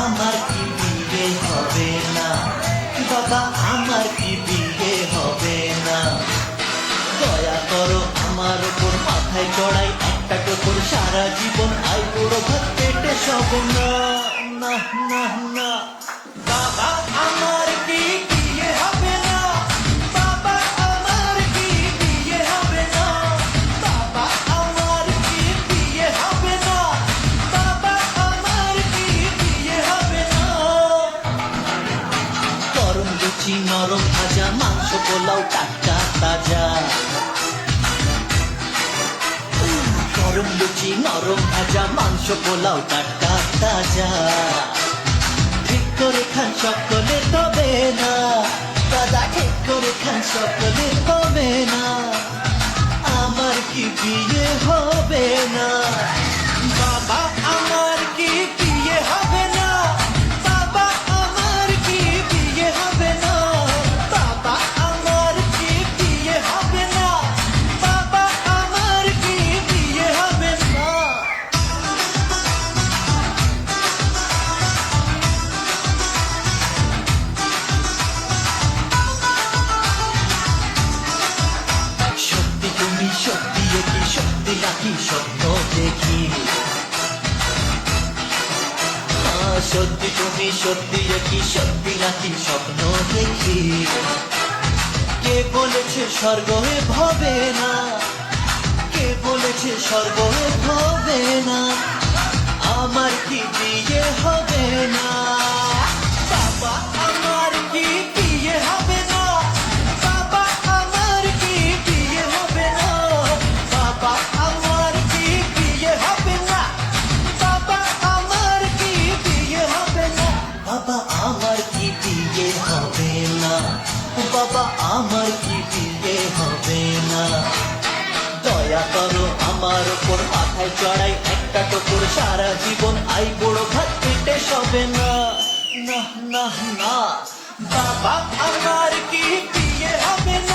আমার কি বিয়ে হবে না, বাবা আমার কি বিয়ে হবে না। দয়া করো আমার উপর, মাথায় চড়াই একটা টোপর, সারা জীবন আই বুড়ো ভাত পেটে সবে না। না না না, বাবা আমার কি বিয়ে হবে না, বাবা আমার কি বিয়ে হবে না, বাবা আমার কি বিয়ে হবে না, বাবা আমার কি বিয়ে হবে না। গরম লুচি নরম ভাজা, মাংস পোলাও টাটকা তাজা। গরম লুচি নরম ভাজা, মাংস পোলাও টাটকা তাজা। ঠিক করে খান সকলে, তবে না দাদা, ঠিক করে খান সকলে, তবে না আমার কি বিয়ে হবে না, বাবা আমার কি বিয়ে হবে না, বাবা আমার কি বিয়ে হবে না, বাবা আমার কি বিয়ে হবে না, বাবা আমার কি বিয়ে হবে না। সত্যি তুমি সত্যি, কি সত্যি নাকি স্বপ্ন দেখি, সত্যি তুমি সত্যি, কি সত্যি নাকি স্বপ্ন দেখি। কে বলেছে স্বর্গ হবে না, কে বলেছে স্বর্গ হবে না, আমার কি বিয়ে হবে না, বাবা আমার কি বিয়ে হবে না, বাবা আমার কি বিয়ে হবে না, বাবা আমার কি বিয়ে হবে না, বাবা আমার কি বিয়ে হবে না, বাবা আমার কি বিয়ে হবে না, বাবা আমার কি বিয়ে হবে না। দয়া করো আমার উপর, মাথায় চড়াই একটা টোপর, সারা জীবন আই বুড়ো ভাত পেটে সবে না। না না না, বাবা আমার কি বিয়ে হবে না।